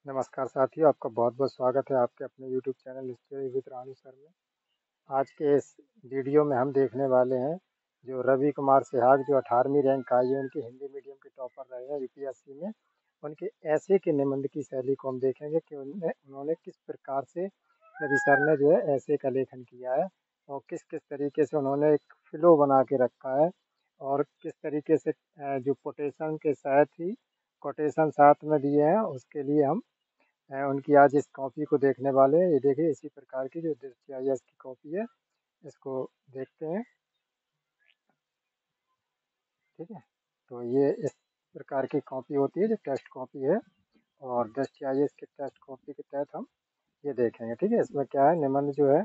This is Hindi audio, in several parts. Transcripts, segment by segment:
नमस्कार साथियों, आपका बहुत-बहुत स्वागत है आपके अपने YouTube channel study with Ranu sir में। आज के इस वीडियो में हम देखने वाले हैं जो रवि कुमार सिहाग जो 18वीं रैंक आई है, उनके हिंदी मीडियम के टॉपर रहे हैं यूपीएससी में। उनके ऐसे के निबंध की शैली को हम देखेंगे कि उन्होंने किस प्रकार से रवि सर ने जो है ऐसे का लेखन किया है और किस-किस तरीके से उन्होंने एक फ्लो बना के रखा है और किस तरीके से जो कोटेशन साथ में दिए हैं, उसके लिए हम उनकी आज इस कॉपी को देखने वाले हैं। ये देखिए इसी प्रकार की जो दृष्टियाइस की कॉपी है, इसको देखते हैं। ठीक है, तो ये इस प्रकार की कॉपी होती है जो टेस्ट कॉपी है और दृष्टियाइस के टेस्ट कॉपी के तहत हम ये देखेंगे। ठीक है, इसमें क्या है, निबंध जो है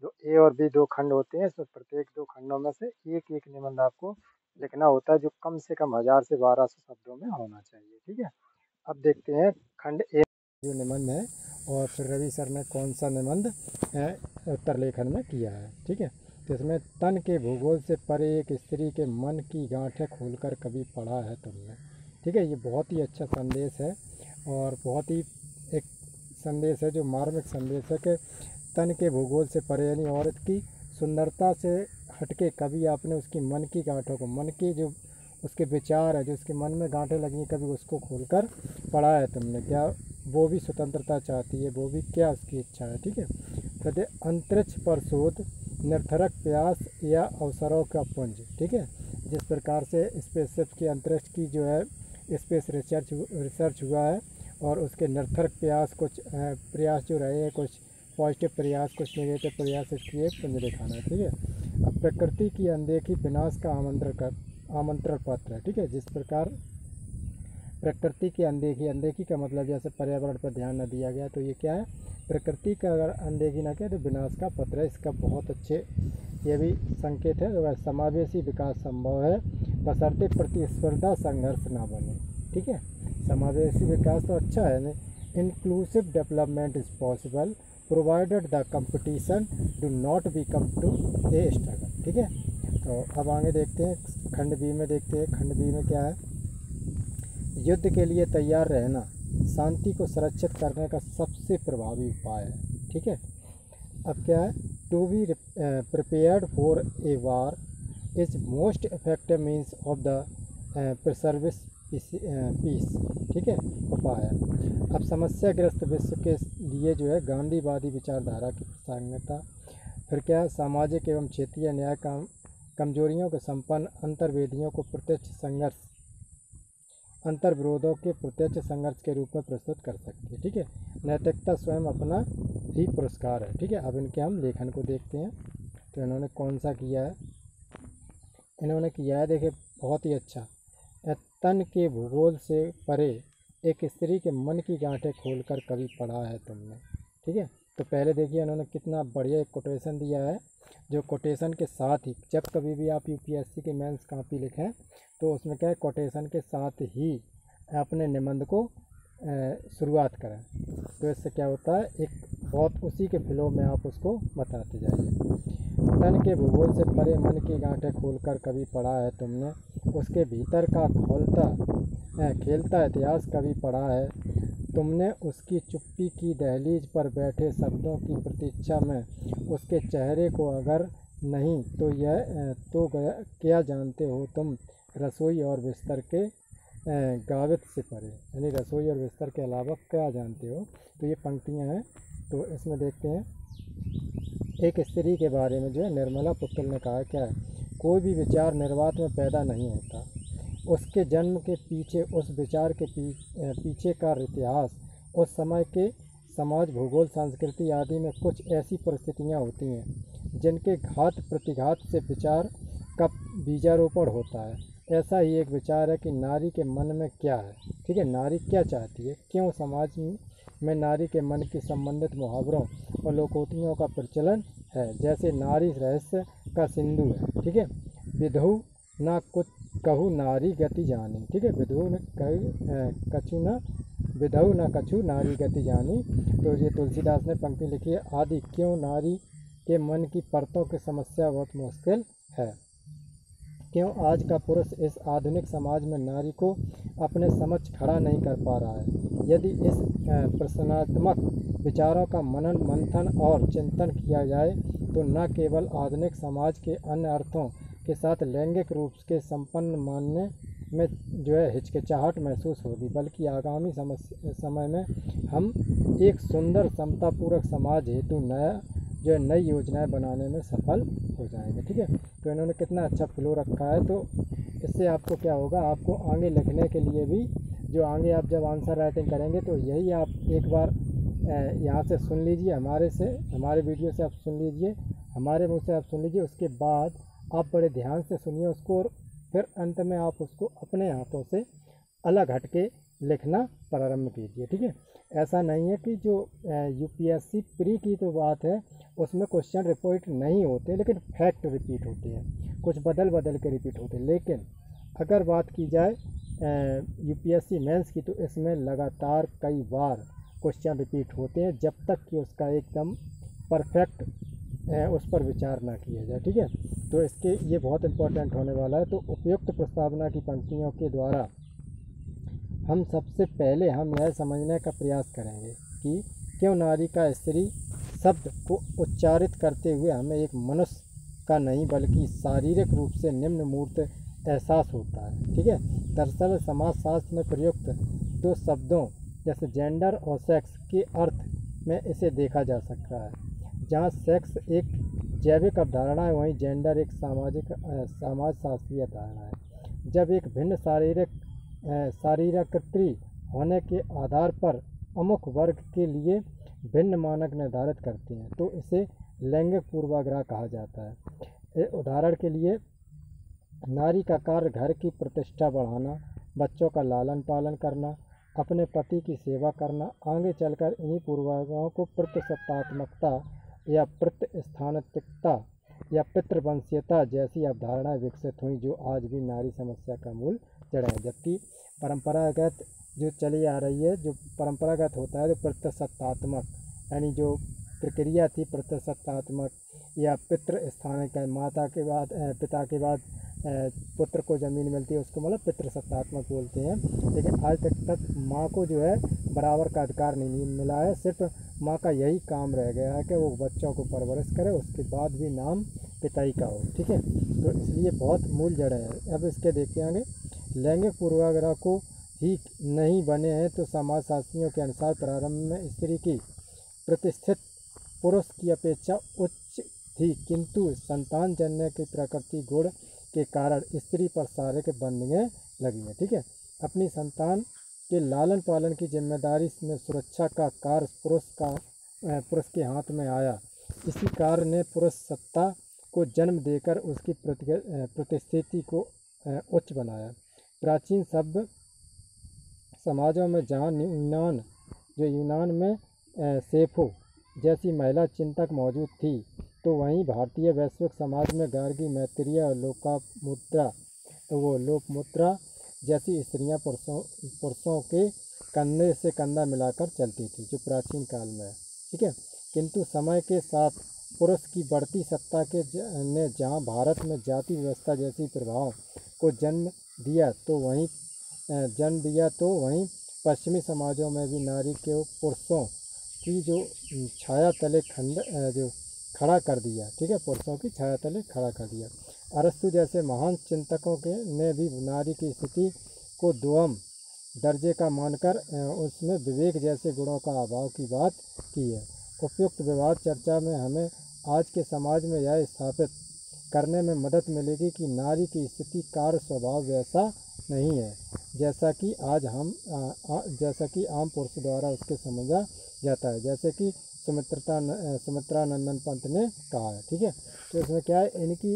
जो ए और बी दो खंड होते हैं, इसमें प्रत्येक दो खंडों में से एक एक निबंध आपको लिखना होता है जो कम से कम 1000 से 1200 शब्दों में होना चाहिए। ठीक है, अब देखते हैं खंड ए जो निबंध है और फिर रवि सर ने कौन सा निबंध उत्तर लेखन में किया है। ठीक है, तो इसमें तन के भूगोल से परे एक स्त्री के मन की गांठें खोलकर कभी पढ़ा है तुमने। ठीक है, ये बहुत ही अच्छा संदेश है और बहुत ही एक संदेश है जो मार्मिक संदेश है कि तन के भूगोल से परे यानी औरत की सुंदरता से हटके कभी आपने उसकी मन की गांठों को, मन की जो उसके विचार है, जो उसके मन में गांठें लगी हैं, कभी उसको खोलकर पढ़ा है तुमने। क्या वो भी स्वतंत्रता चाहती है, वो भी क्या उसकी इच्छा है। ठीक है, कहते अंतरिक्ष पर शोध, निरर्थक प्रयास या अवसरों का पुंज। ठीक है, जिस प्रकार से स्पेसशिप के अंतरिक्ष की जो है स्पेस रिसर्च हुआ है और उसके निरर्थक प्रयास कुछ प्रयास जो रहे हैं, कुछ पॉजिटिव प्रयास कुछ नेगेटिव प्रयास, इसकी एक पुंज दिखाना है। ठीक है, अब प्रकृति की अनदेखी विनाश का आमंत्रण पत्र है। ठीक है, जिस प्रकार प्रकृति की अनदेखी का मतलब जैसे पर्यावरण पर ध्यान न दिया गया, तो ये क्या है, प्रकृति का अगर अनदेखी ना किया तो विनाश का पत्र है। इसका बहुत अच्छे ये भी संकेत है। तो समावेशी विकास संभव है बशर्ते प्रतिस्पर्धा संघर्ष ना बने। ठीक है, समावेशी विकास तो अच्छा है ना, inclusive development is possible provided the competition do not become to a struggle. ठीक है, तो अब आगे देखते हैं खंड बी में। देखते हैं खंड बी में क्या है, युद्ध के लिए तैयार रहना शांति को सुरक्षित करने का सबसे प्रभावी उपाय है। ठीक है, अब क्या है, to be prepared for a war is most effective means of the preserving peace. ठीक है, उपाय है। अब समस्याग्रस्त विश्व के लिए जो है गांधीवादी विचारधारा की प्रासंगिकता। फिर क्या है, सामाजिक एवं क्षेत्रीय न्याय कमजोरियों के संपन्न अंतर्विरोधों के प्रत्यक्ष संघर्ष के रूप में प्रस्तुत कर सकती है। ठीक है, नैतिकता स्वयं अपना ही पुरस्कार है। ठीक है, अब इनके हम लेखन को देखते हैं। तो इन्होंने कौन सा किया है, इन्होंने किया है, देखिए बहुत ही अच्छा, तन के भूगोल से परे एक स्त्री के मन की गांठें खोलकर कभी पढ़ा है तुमने। ठीक है, तो पहले देखिए इन्होंने कितना बढ़िया एक कोटेशन दिया है, जो कोटेशन के साथ ही जब कभी भी आप यूपीएससी की मेंस कॉपी लिखें तो उसमें क्या है, कोटेशन के साथ ही अपने निबंध को शुरुआत करें। तो इससे क्या होता है, एक बहुत उसी के फ्लो में आप उसको बताते जाइए। तन के भूगोल से परे मन की गांठें खोलकर कभी पढ़ा है तुमने, उसके भीतर का खेलता इतिहास कभी पढ़ा है तुमने, उसकी चुप्पी की दहलीज पर बैठे शब्दों की प्रतीक्षा में उसके चेहरे को अगर नहीं तो क्या जानते हो तुम रसोई और बिस्तर के गावित से परे, यानी रसोई और बिस्तर के अलावा क्या जानते हो। तो ये पंक्तियाँ हैं। तो इसमें देखते हैं, एक स्त्री के बारे में जो है निर्मला पुत्तल ने कहा, क्या है, कोई भी विचार निर्वात में पैदा नहीं होता, उसके जन्म के पीछे, उस विचार के पीछे का इतिहास, उस समय के समाज, भूगोल, संस्कृति आदि में कुछ ऐसी परिस्थितियां होती हैं जिनके घात प्रतिघात से विचार का बीजारोपण होता है। ऐसा ही एक विचार है कि नारी के मन में क्या है। ठीक है, नारी क्या चाहती है, क्यों समाज में नारी के मन की संबंधित मुहावरों और लोकोक्तियों का प्रचलन है, जैसे नारी रहस्य का सिंधु है। ठीक है, विधु ना कुछ कहू नारी गति जानी। ठीक है, विधु न कछु नारी गति जानी। तो ये तुलसीदास ने पंक्ति लिखी है, आदि क्यों नारी के मन की परतों की समस्या बहुत मुश्किल है, क्यों आज का पुरुष इस आधुनिक समाज में नारी को अपने समक्ष खड़ा नहीं कर पा रहा है, यदि इस प्रश्नात्मक विचारों का मनन मंथन और चिंतन किया जाए तो न केवल आधुनिक समाज के अन्य अर्थों के साथ लैंगिक रूप के संपन्न मानने में जो है हिचकिचाहट महसूस होगी, बल्कि आगामी समय में हम एक सुंदर समतापूर्वक समाज हेतु नई योजनाएं बनाने में सफल हो जाएंगे। ठीक है, तो इन्होंने कितना अच्छा फ्लो रखा है। तो इससे आपको क्या होगा, आपको आगे लिखने के लिए भी जो आगे आप जब आंसर राइटिंग करेंगे तो यही आप एक बार यहाँ से सुन लीजिए, हमारे वीडियो से आप सुन लीजिए, हमारे मुँह से आप सुन लीजिए, उसके बाद आप बड़े ध्यान से सुनिए उसको और फिर अंत में आप उसको अपने हाथों से अलग हटके लिखना प्रारंभ कीजिए। ठीक है, ऐसा नहीं है कि जो यूपीएससी प्री की तो बात है उसमें क्वेश्चन रिपीट नहीं होते, लेकिन फैक्ट रिपीट होते हैं, कुछ बदल के रिपीट होते हैं। लेकिन अगर बात की जाए यूपीएससी मेंस की तो इसमें लगातार कई बार क्वेश्चन रिपीट होते हैं जब तक कि उसका एकदम परफेक्ट उस पर विचार ना किया जाए। ठीक है, तो ये बहुत इम्पोर्टेंट होने वाला है। तो उपयुक्त प्रस्तावना की पंक्तियों के द्वारा हम सबसे पहले हम यह समझने का प्रयास करेंगे कि क्यों नारी का स्त्री शब्द को उच्चारित करते हुए हमें एक मनुष्य का नहीं बल्कि शारीरिक रूप से निम्न मूर्त एहसास होता है। ठीक है, दरअसल समाजशास्त्र में प्रयुक्त दो शब्दों जैसे जेंडर और सेक्स के अर्थ में इसे देखा जा सकता है। जहाँ सेक्स एक जैविक अवधारणा है, वहीं जेंडर एक समाजशास्त्रीय धारणा है। जब एक भिन्न शारीरकृति होने के आधार पर अमुक वर्ग के लिए भिन्न मानक निर्धारित करते हैं तो इसे लैंगिक पूर्वाग्रह कहा जाता है। उदाहरण के लिए नारी का कार्य घर की प्रतिष्ठा बढ़ाना, बच्चों का लालन पालन करना, अपने पति की सेवा करना। आगे चलकर इन्हीं पूर्वाग्रहों को प्रतिसत्तात्मकता या प्रतिस्थानिकता या पितृवंशीयता जैसी अवधारणाएं विकसित हुई जो आज भी नारी समस्या का मूल जड़ है। जबकि परंपरागत जो चली आ रही है, जो परंपरागत होता है, जो प्रतिसत्तात्मक यानी जो प्रक्रिया थी प्रतिसत्तात्मक या पितृस्थानिक, माता के बाद पिता के बाद पुत्र को ज़मीन मिलती है उसको मतलब पितृसत्तात्मक बोलते हैं। लेकिन आज तक माँ को जो है बराबर का अधिकार नहीं मिला है, सिर्फ माँ का यही काम रह गया है कि वो बच्चों को परवरिश करे, उसके बाद भी नाम पिता ही का हो। ठीक है, तो इसलिए बहुत मूल जड़ है। अब इसके देखते आगे, लैंगिक पूर्वाग्रह को ही नहीं बने हैं तो समाजशास्त्रियों के अनुसार प्रारंभ में स्त्री की प्रतिष्ठित पुरुष की अपेक्षा उच्च थी, किंतु संतान जनने की प्रकृति गुण के कारण स्त्री पर शारीरिक बंधनें लगी हैं। ठीक है, अपनी संतान के लालन पालन की जिम्मेदारी में सुरक्षा का कार्य पुरुष के हाथ में आया। इसी कार्य ने पुरुष सत्ता को जन्म देकर उसकी प्रतिस्थिति को उच्च बनाया। प्राचीन सभ्य समाजों में जहाँ यूनान में सेफो जैसी महिला चिंतक मौजूद थी तो वहीं भारतीय वैश्विक समाज में गार्गी, मैत्रेयी और लोपामुद्रा जैसी स्त्रियां पुरुषों के कंधे से कंधा मिलाकर चलती थी, जो प्राचीन काल में है। ठीक है, किंतु समय के साथ पुरुष की बढ़ती सत्ता ने जहां भारत में जाति व्यवस्था जैसी प्रभाव को जन्म दिया तो वहीं पश्चिमी समाजों में भी नारी के पुरुषों की जो छाया तले खड़ा कर दिया। ठीक है, पुरुषों की छाया तले खड़ा कर दिया। अरस्तु जैसे महान चिंतकों ने भी नारी की स्थिति को दोयम दर्जे का मानकर उसमें विवेक जैसे गुणों का अभाव की बात की है। उपयुक्त विवाद चर्चा में हमें आज के समाज में यह स्थापित करने में मदद मिलेगी कि नारी की स्थिति कार्य स्वभाव वैसा नहीं है जैसा कि आम पुरुष द्वारा उसके समझा जाता है, जैसे कि सुमित्रानंदन पंत ने कहा है। ठीक है, तो इसमें क्या है, इनकी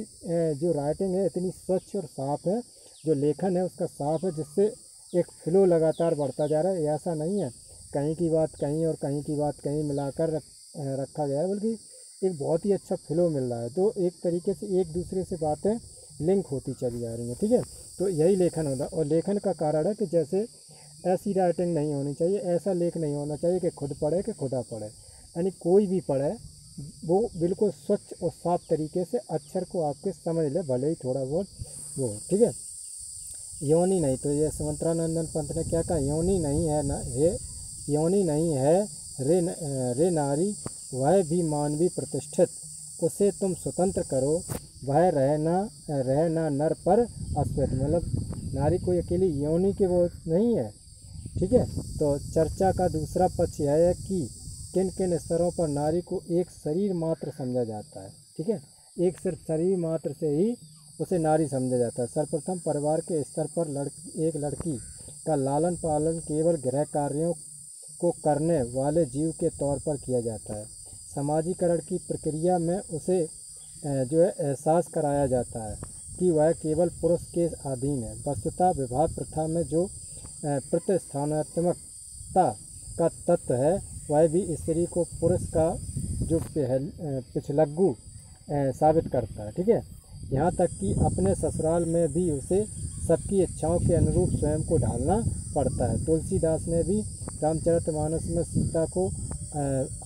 जो राइटिंग है इतनी स्वच्छ और साफ़ है, जो लेखन है उसका साफ़ है, जिससे एक फ्लो लगातार बढ़ता जा रहा है। ऐसा नहीं है कहीं की बात कहीं और कहीं की बात कहीं मिलाकर रखा गया है, बल्कि एक बहुत ही अच्छा फ्लो मिल रहा है। तो एक तरीके से एक दूसरे से बातें लिंक होती चली जा रही हैं। ठीक है, तो यही लेखन होता है। और लेखन का कारण है कि जैसे ऐसी राइटिंग नहीं होनी चाहिए, ऐसा लेख नहीं होना चाहिए कि खुद पढ़े कि खुदा पढ़े, यानी कोई भी पढ़े वो बिल्कुल स्वच्छ और साफ तरीके से अक्षर को आपके समझ ले, भले ही थोड़ा बहुत वो। ठीक है, यौनी नहीं, तो ये सुमित्रानंदन पंत ने क्या कहा, यौनी नहीं है ना, ये योनि नहीं है रे नारी, वह भी मानवी प्रतिष्ठित, उसे तुम स्वतंत्र करो, वह रह ना नर पर अश्वेत। मतलब नारी कोई अकेली योनि के वो नहीं है, ठीक है। तो चर्चा का दूसरा पक्ष यह है कि किन किन स्तरों पर नारी को एक शरीर मात्र समझा जाता है, ठीक है। एक सिर्फ शरीर मात्र से ही उसे नारी समझा जाता है। सर्वप्रथम परिवार के स्तर पर एक लड़की का लालन पालन केवल गृह कार्यों को करने वाले जीव के तौर पर किया जाता है। समाजीकरण की प्रक्रिया में उसे जो है एहसास कराया जाता है कि वह केवल पुरुष के अधीन है। वस्तुतः विवाह प्रथा में जो प्रतिस्थानात्मकता का तत्व है, वह भी स्त्री को पुरुष का जो पिछलग्गू साबित करता है, ठीक है। यहाँ तक कि अपने ससुराल में भी उसे सबकी इच्छाओं के अनुरूप स्वयं को ढालना पड़ता है। तुलसीदास ने भी रामचरितमानस में सीता को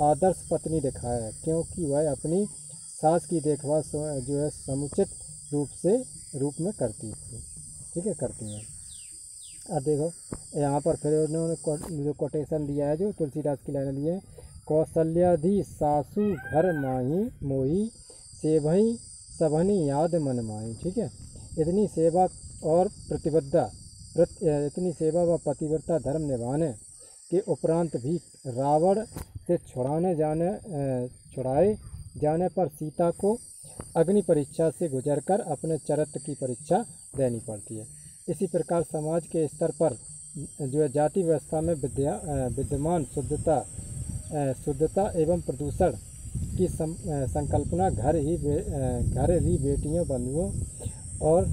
आदर्श पत्नी दिखाया है, क्योंकि वह अपनी सास की देखभाल जो है समुचित रूप में करती थी, ठीक है, करती हैं। अब देखो यहाँ पर फिर उन्होंने जो कोटेशन दिया है, जो तुलसीदास की लाइन दी है, कौशल्याधि सासू घर माही मोही, सेवही सभनी याद मन माही, ठीक है। इतनी सेवा और इतनी सेवा व पतिव्रता धर्म निभाने के उपरांत भी रावण से छुड़ाए जाने पर सीता को अग्नि परीक्षा से गुजरकर अपने चरित्र की परीक्षा देनी पड़ती है। इसी प्रकार समाज के स्तर पर जो है जाति व्यवस्था में विद्यमान शुद्धता एवं प्रदूषण की संकल्पना घर ही बेटियों बंधुओं और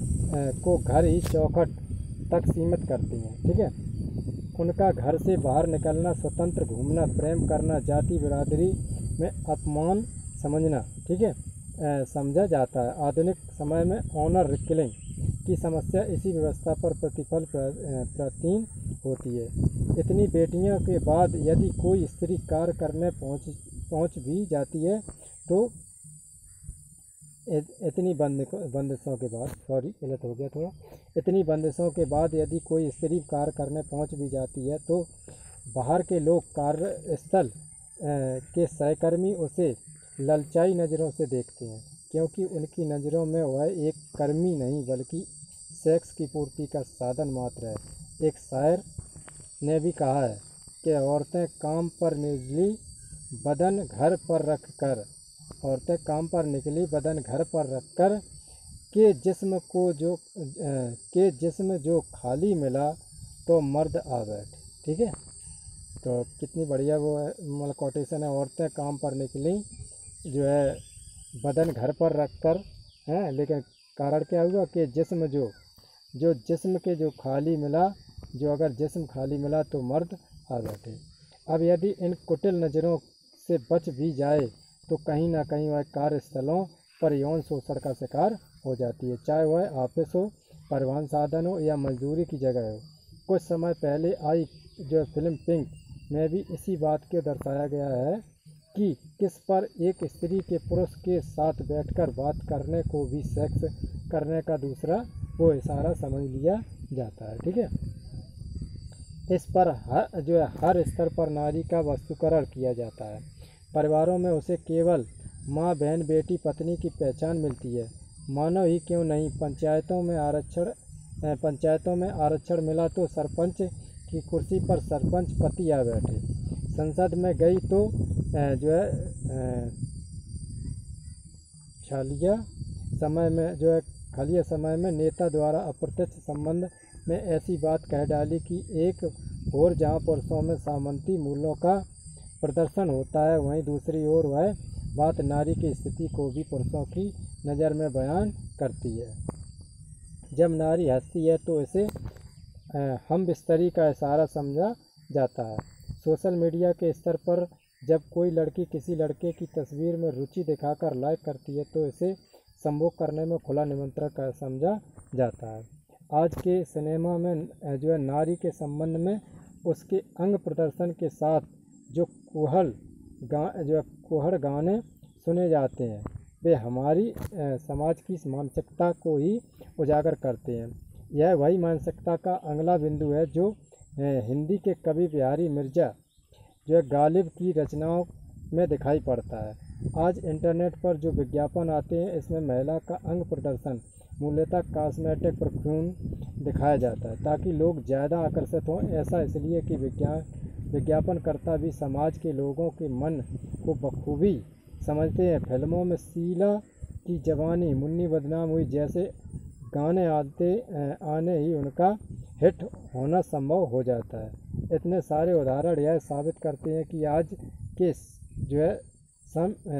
को घर ही चौखट तक सीमित करती हैं, ठीक है। उनका घर से बाहर निकलना, स्वतंत्र घूमना, प्रेम करना जाति बिरादरी में अपमान समझना, ठीक है, समझा जाता है। आधुनिक समय में ऑनर किलिंग की समस्या इसी व्यवस्था पर प्रतिफल प्रतीन होती है। इतनी बेटियों के बाद यदि कोई स्त्री कार्य करने पहुंच भी जाती है तो इतनी बंदिशों के बाद, सॉरी गलत हो गया थोड़ा, इतनी बंदिशों के बाद यदि कोई स्त्री कार्य करने पहुंच भी जाती है तो बाहर के लोग कार्यस्थल के सहकर्मी उसे ललचाई नज़रों से देखते हैं, क्योंकि उनकी नज़रों में वह एक कर्मी नहीं बल्कि सेक्स की पूर्ति का साधन मात्र है। एक शायर ने भी कहा है कि औरतें काम पर निकली बदन घर पर रख कर के जिस्म जो खाली मिला तो मर्द आ बैठे, ठीक है। तो कितनी बढ़िया वो है, मतलब कोटेशन है। औरतें काम पर निकली जो है बदन घर पर रख कर हैं, लेकिन कारण क्या हुआ कि जिस्म जिस्म के जो खाली मिला, जो अगर जिस्म खाली मिला तो मर्द आ बैठे। अब यदि इन कुटिल नज़रों से बच भी जाए तो कहीं ना कहीं वह कार्यस्थलों पर यौन शोषण का शिकार हो जाती है, चाहे वह ऑफिस हो, परिवहन साधन हो या मजदूरी की जगह हो। कुछ समय पहले आई जो फिल्म पिंक में भी इसी बात को दर्शाया गया है कि किस पर एक स्त्री के पुरुष के साथ बैठकर बात करने को भी सेक्स करने का दूसरा वो इशारा समझ लिया जाता है, ठीक है। इस पर हर स्तर पर नारी का वस्तुकरण किया जाता है। परिवारों में उसे केवल माँ, बहन, बेटी, पत्नी की पहचान मिलती है। मानव ही क्यों नहीं, पंचायतों में आरक्षण मिला तो सरपंच की कुर्सी पर सरपंच पति आ बैठे। संसद में गई तो जो है खालिया समय में नेता द्वारा अप्रत्यक्ष संबंध में ऐसी बात कह डाली कि एक और जहाँ पुरुषों में सामंती मूल्यों का प्रदर्शन होता है, वहीं दूसरी ओर वह बात नारी की स्थिति को भी पुरुषों की नज़र में बयान करती है। जब नारी हंसती है तो इसे हम बिस्तरी का इशारा समझा जाता है। सोशल मीडिया के स्तर पर जब कोई लड़की किसी लड़के की तस्वीर में रुचि दिखाकर लाइक करती है तो इसे संभोग करने में खुला निमंत्रण का समझा जाता है। आज के सिनेमा में जो है नारी के संबंध में उसके अंग प्रदर्शन के साथ जो कुहड़ गाने सुने जाते हैं, वे हमारी समाज की मानसिकता को ही उजागर करते हैं। यह वही मानसिकता का अगला बिंदु है जो हिंदी के कवि बिहारी मिर्जा जो है गालिब की रचनाओं में दिखाई पड़ता है। आज इंटरनेट पर जो विज्ञापन आते हैं इसमें महिला का अंग प्रदर्शन मूलतः कॉस्मेटिक परफ्यूम दिखाया जाता है ताकि लोग ज़्यादा आकर्षित हों। ऐसा इसलिए कि विज्ञापनकर्ता भी समाज के लोगों के मन को बखूबी समझते हैं। फिल्मों में शीला की जवानी मुन्नी बदनाम हुई जैसे गाने आने ही उनका हिट होना संभव हो जाता है। इतने सारे उदाहरण यह साबित करते हैं कि आज के जो है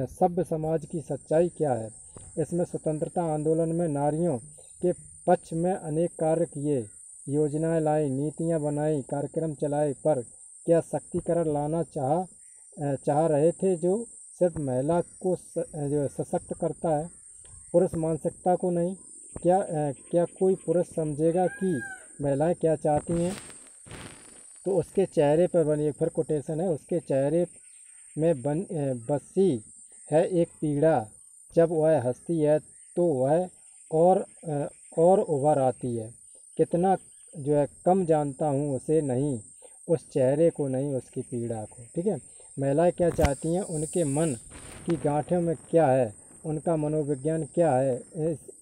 सभ्य समाज की सच्चाई क्या है। इसमें स्वतंत्रता आंदोलन में नारियों के पक्ष में अनेक कार्य किए, योजनाएं लाई, नीतियां बनाई, कार्यक्रम चलाए, पर क्या शक्तिकरण लाना चाह रहे थे जो सिर्फ महिला को जो सशक्त करता है, पुरुष मानसिकता को नहीं। क्या कोई पुरुष समझेगा कि महिलाएं क्या चाहती हैं तो उसके चेहरे पर बनी, फिर कोटेशन है, उसके चेहरे में बसी है एक पीड़ा, जब वह हंसती है तो वह और उभर आती है। कितना जो है कम जानता हूँ उसे नहीं, उस चेहरे को नहीं, उसकी पीड़ा को। ठीक है, महिलाएं क्या चाहती हैं, उनके मन की गांठों में क्या है, उनका मनोविज्ञान क्या है,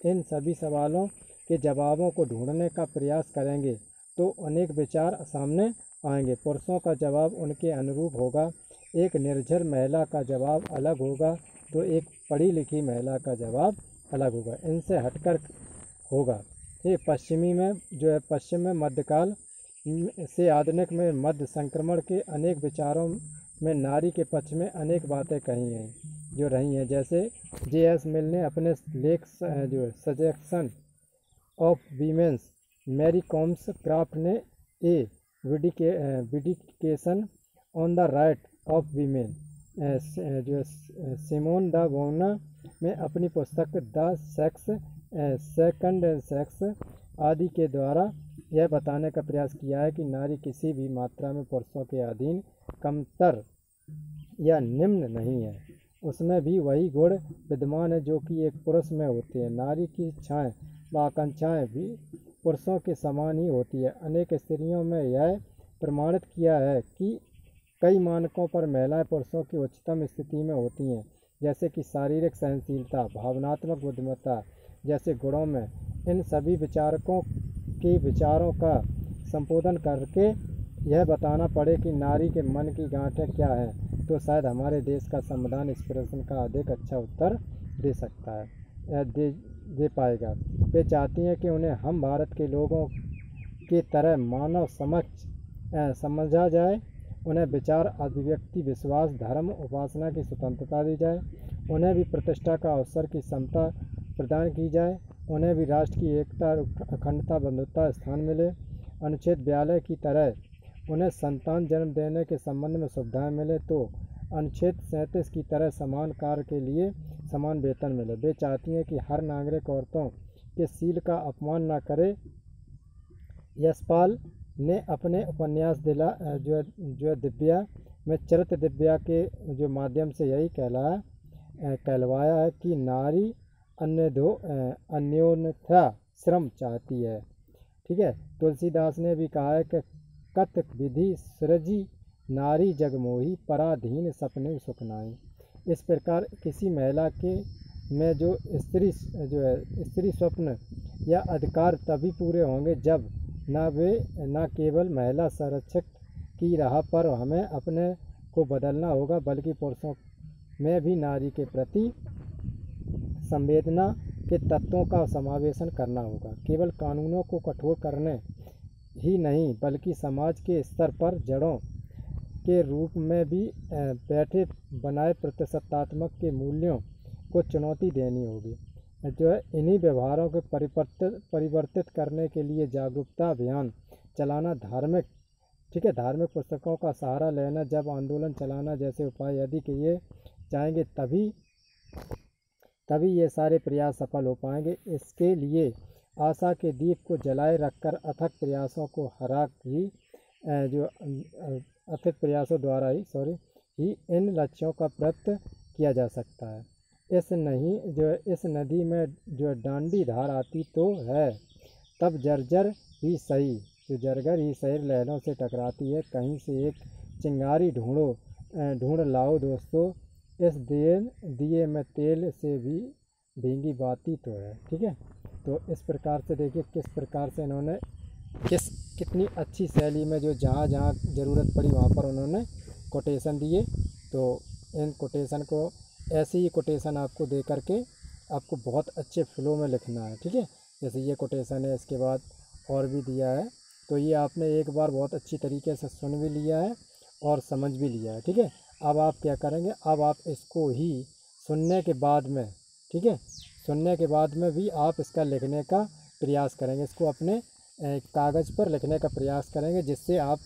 इन सभी सवालों के जवाबों को ढूंढने का प्रयास करेंगे तो अनेक विचार सामने आएंगे। पुरुषों का जवाब उनके अनुरूप होगा, एक निर्झर महिला का जवाब अलग होगा तो एक पढ़ी लिखी महिला का जवाब अलग होगा, इनसे हटकर होगा। ये पश्चिम में मध्यकाल से आधुनिक में मध्य संक्रमण के अनेक विचारों में नारी के पक्ष में अनेक बातें कही हैं जो रही हैं, जैसे J.S. मिल ने अपने लेख जो सजेशन ऑफ वीमेंस, मैरी कॉम्स क्राफ्ट ने a vindication on the right of women, जो सिमोन द बोना में अपनी पुस्तक द सेकंड सेक्स आदि के द्वारा यह बताने का प्रयास किया है कि नारी किसी भी मात्रा में पुरुषों के अधीन, कमतर या निम्न नहीं है। उसमें भी वही गुण विद्यमान है जो कि एक पुरुष में होते हैं। नारी की इच्छाएं व आकांक्षाएं भी पुरुषों के समान ही होती है। अनेक स्त्रियों में यह प्रमाणित किया है कि कई मानकों पर महिलाएं पुरुषों की उच्चतम स्थिति में होती हैं, जैसे कि शारीरिक सहनशीलता, भावनात्मक बुद्धिमत्ता जैसे गुणों में। इन सभी विचारकों के विचारों का संशोधन करके यह बताना पड़े कि नारी के मन की गांठें क्या हैं तो शायद हमारे देश का संविधान इस प्रश्न का अधिक अच्छा उत्तर दे सकता है, दे पाएगा। वे चाहती हैं कि उन्हें हम भारत के लोगों की तरह मानव समझा जाए, उन्हें विचार, अभिव्यक्ति, विश्वास, धर्म, उपासना की स्वतंत्रता दी जाए, उन्हें भी प्रतिष्ठा का अवसर की समता प्रदान की जाए, उन्हें भी राष्ट्र की एकता, अखंडता, बंधुता स्थान मिले। अनुच्छेद 42 की तरह उन्हें संतान जन्म देने के संबंध में सुविधाएं मिले तो अनुच्छेद 37 की तरह समान कार्य के लिए समान वेतन मिले। वे चाहती हैं कि हर नागरिक औरतों के शील का अपमान न करे। यशपाल ने अपने उपन्यास जो दिव्या में चरित्र दिव्या के जो माध्यम से यही कहलवाया है कि नारी अन्योन्यथा श्रम चाहती है। ठीक है, तुलसीदास ने भी कहा है कि कत विधि सृजी नारी जगमोही, पराधीन सपने सुखनाई। इस प्रकार किसी महिला के में जो स्त्री स्वप्न या अधिकार तभी पूरे होंगे जब न केवल महिला संरक्षक की राह पर हमें अपने को बदलना होगा, बल्कि पुरुषों में भी नारी के प्रति संवेदना के तत्वों का समावेशन करना होगा। केवल कानूनों को कठोर करने ही नहीं, बल्कि समाज के स्तर पर जड़ों के रूप में भी बैठे बनाए प्रतिशतात्मक के मूल्यों को चुनौती देनी होगी। जो है इन्हीं व्यवहारों को परिवर्तित करने के लिए जागरूकता अभियान चलाना, धार्मिक पुस्तकों का सहारा लेना, जब आंदोलन चलाना जैसे उपाय यदि किए जाएंगे तभी ये सारे प्रयास सफल हो पाएंगे। इसके लिए आशा के दीप को जलाए रखकर अथक प्रयासों द्वारा ही इन लक्ष्यों का प्राप्त किया जा सकता है। इस नदी में जो डांडी धार आती तो है, तब जर्जर ही सही लहरों से टकराती है। कहीं से एक चिंगारी ढूंढो ढूंढ लाओ दोस्तों, इस दिए में तेल से भी भीगी बाती तो है। ठीक है, तो इस प्रकार से देखिए किस प्रकार से इन्होंने कितनी अच्छी शैली में जो जहाँ जहाँ ज़रूरत पड़ी वहाँ पर उन्होंने कोटेशन दिए। तो इन कोटेशन को ऐसे ही कोटेशन आपको दे करके आपको बहुत अच्छे फ्लो में लिखना है। ठीक है, जैसे ये कोटेशन है, इसके बाद और भी दिया है, तो ये आपने एक बार बहुत अच्छी तरीके से सुन भी लिया है और समझ भी लिया है। ठीक है, अब आप क्या करेंगे, अब आप इसको ही सुनने के बाद में, ठीक है, सुनने के बाद में भी आप इसका लिखने का प्रयास करेंगे, इसको अपने कागज़ पर लिखने का प्रयास करेंगे, जिससे आप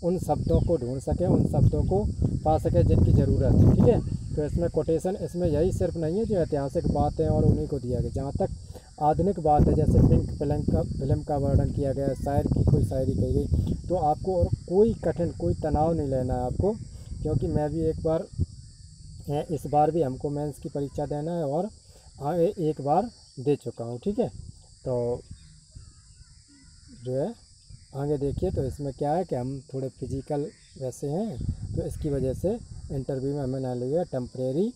उन शब्दों को ढूंढ सकें, उन शब्दों को पा सकें जिनकी ज़रूरत है। ठीक है, तो इसमें कोटेशन इसमें यही सिर्फ नहीं है जो ऐतिहासिक बातें और उन्हीं को दिया गया, जहाँ तक आधुनिक बात है, जैसे पिंक फिल्म का वर्णन किया गया, शायर की कोई शायरी कही गई, तो आपको और कोई कठिन कोई तनाव नहीं लेना है आपको, क्योंकि मैं भी एक बार इस बार भी हमको मेंस की परीक्षा देना है और आगे एक बार दे चुका हूँ। ठीक है, तो जो है आगे देखिए, तो इसमें क्या है कि हम थोड़े फिजिकल वैसे हैं, तो इसकी वजह से इंटरव्यू में हमें ना लिया, टेम्परेरी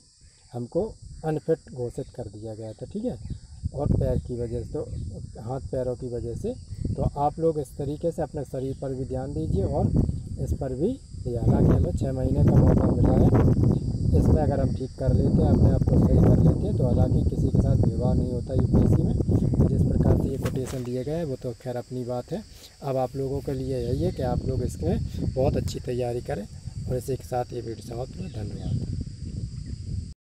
हमको अनफिट घोषित कर दिया गया था। ठीक है, और पैर की वजह से, तो हाथ पैरों की वजह से, तो आप लोग इस तरीके से अपने शरीर पर भी ध्यान दीजिए और इस पर भी ध्यान। हालांकि हमें 6 महीने का मौका मिला है, इसमें अगर हम ठीक कर लेते हैं, अपने आप को सही कर लेते हैं, तो हालांकि किसी के साथ विवाह नहीं होता यूपीएससी में। तो जिस प्रकार से ये कोटेशन दिए गए हैं वो तो खैर अपनी बात है। अब आप लोगों के लिए यही है कि आप लोग इसमें बहुत अच्छी तैयारी करें, और इसी के साथ ये वीडियो समाप्त हुआ। धन्यवाद।